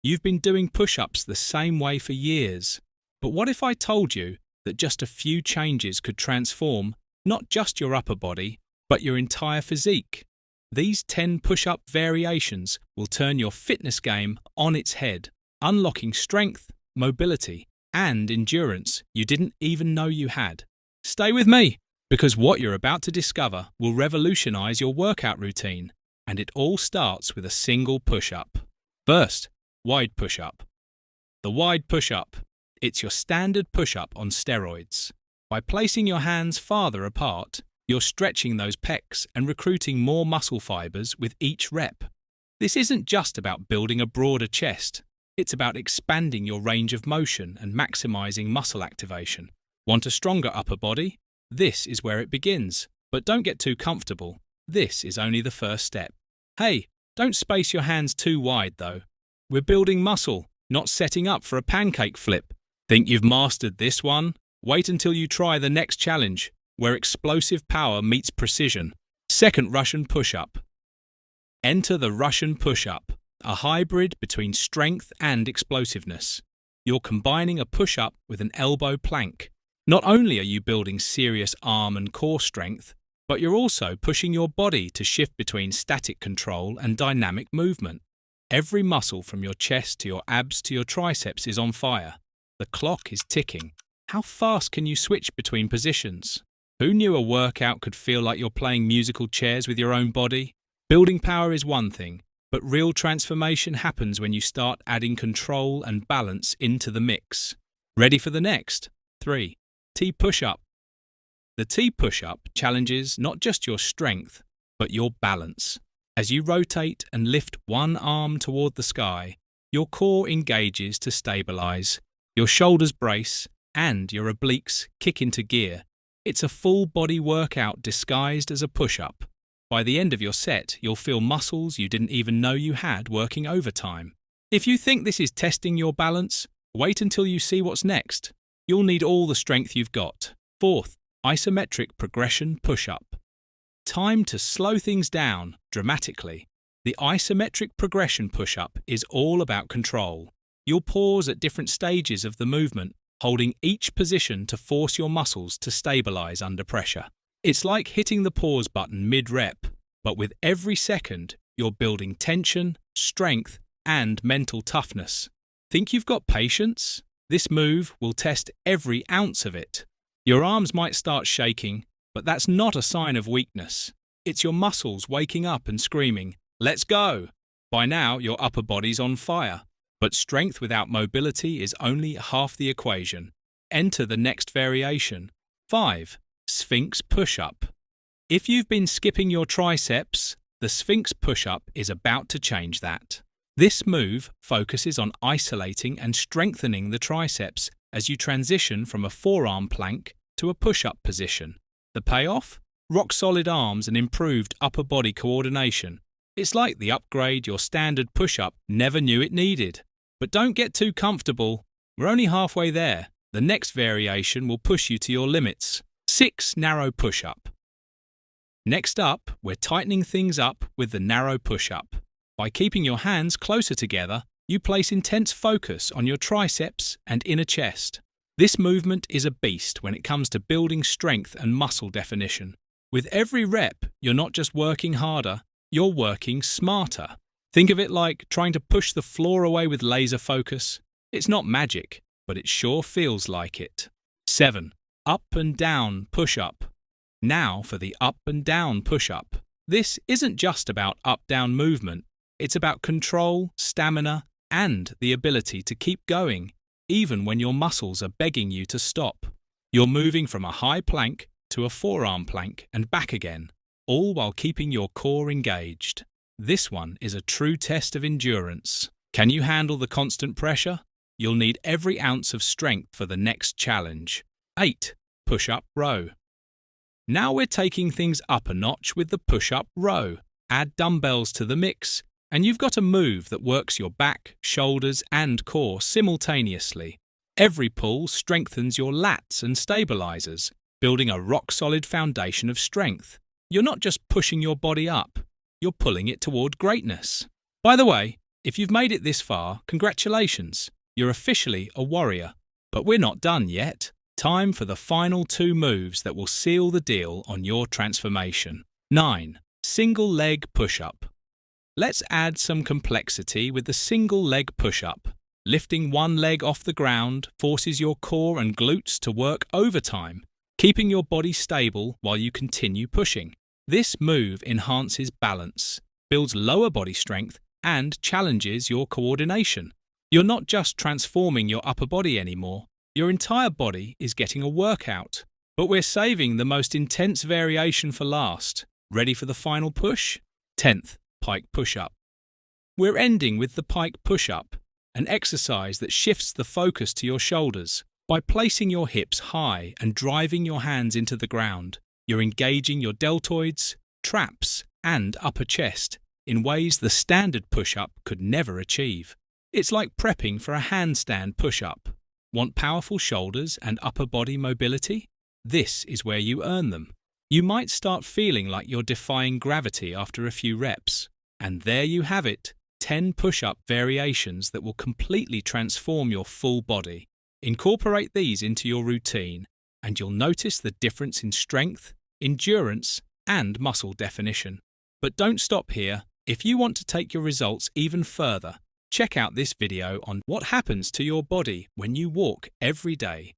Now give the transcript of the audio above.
You've been doing push-ups the same way for years. But what if I told you that just a few changes could transform not just your upper body, but your entire physique? These 10 push-up variations will turn your fitness game on its head, unlocking strength, mobility, and endurance you didn't even know you had. Stay with me, because what you're about to discover will revolutionize your workout routine, and it all starts with a single push-up. First, wide push-up. The wide push-up. It's your standard push-up on steroids. By placing your hands farther apart, you're stretching those pecs and recruiting more muscle fibers with each rep. This isn't just about building a broader chest. It's about expanding your range of motion and maximizing muscle activation. Want a stronger upper body? This is where it begins. But don't get too comfortable. This is only the first step. Hey, don't space your hands too wide though. We're building muscle, not setting up for a pancake flip. Think you've mastered this one? Wait until you try the next challenge, where explosive power meets precision. Second Russian push-up. Enter the Russian push-up, a hybrid between strength and explosiveness. You're combining a push-up with an elbow plank. Not only are you building serious arm and core strength, but you're also pushing your body to shift between static control and dynamic movement. Every muscle from your chest to your abs to your triceps is on fire. The clock is ticking. How fast can you switch between positions? Who knew a workout could feel like you're playing musical chairs with your own body? Building power is one thing, but real transformation happens when you start adding control and balance into the mix. Ready for the next? 3. T push-up. The T push-up challenges not just your strength, but your balance. As you rotate and lift one arm toward the sky, your core engages to stabilize, your shoulders brace, and your obliques kick into gear. It's a full-body workout disguised as a push-up. By the end of your set, you'll feel muscles you didn't even know you had working overtime. If you think this is testing your balance, wait until you see what's next. You'll need all the strength you've got. Fourth, isometric progression push-up. Time to slow things down dramatically. The isometric progression push-up is all about control. You'll pause at different stages of the movement, holding each position to force your muscles to stabilize under pressure. It's like hitting the pause button mid-rep, but with every second, you're building tension, strength, and mental toughness. Think you've got patience? This move will test every ounce of it. Your arms might start shaking, but that's not a sign of weakness. It's your muscles waking up and screaming, "Let's go!" By now, your upper body's on fire. But strength without mobility is only half the equation. Enter the next variation. 5. Sphinx push-up. If you've been skipping your triceps, the Sphinx push-up is about to change that. This move focuses on isolating and strengthening the triceps as you transition from a forearm plank to a push-up position. The payoff? Rock-solid arms and improved upper body coordination. It's like the upgrade your standard push-up never knew it needed. But don't get too comfortable. We're only halfway there. The next variation will push you to your limits. 6. Narrow push-up. Next up, we're tightening things up with the narrow push-up. By keeping your hands closer together, you place intense focus on your triceps and inner chest. This movement is a beast when it comes to building strength and muscle definition. With every rep, you're not just working harder, you're working smarter. Think of it like trying to push the floor away with laser focus. It's not magic, but it sure feels like it. 7. Up and down push-up. Now for the up and down push-up. This isn't just about up-down movement. It's about control, stamina, and the ability to keep going, even when your muscles are begging you to stop. You're moving from a high plank to a forearm plank and back again, all while keeping your core engaged. This one is a true test of endurance. Can you handle the constant pressure? You'll need every ounce of strength for the next challenge. 8. Push-up row. Now we're taking things up a notch with the push-up row. Add dumbbells to the mix, and you've got a move that works your back, shoulders, and core simultaneously. Every pull strengthens your lats and stabilizers, building a rock-solid foundation of strength. You're not just pushing your body up, you're pulling it toward greatness. By the way, If you've made it this far, congratulations. You're officially a warrior. But we're not done yet. Time for the final 2 moves that will seal the deal on your transformation. 9. Single leg push-up. Let's add some complexity with the single leg push-up. Lifting one leg off the ground forces your core and glutes to work overtime, keeping your body stable while you continue pushing. This move enhances balance, builds lower body strength, and challenges your coordination. You're not just transforming your upper body anymore, your entire body is getting a workout. But we're saving the most intense variation for last. Ready for the final push? 10th, pike push-up. We're ending with the pike push-up, an exercise that shifts the focus to your shoulders. By placing your hips high and driving your hands into the ground, you're engaging your deltoids, traps, and upper chest in ways the standard push-up could never achieve. It's like prepping for a handstand push-up. Want powerful shoulders and upper body mobility? This is where you earn them. You might start feeling like you're defying gravity after a few reps. And there you have it, 10 push-up variations that will completely transform your full body. Incorporate these into your routine, and you'll notice the difference in strength, endurance, and muscle definition. But don't stop here. If you want to take your results even further, check out this video on what happens to your body when you walk every day.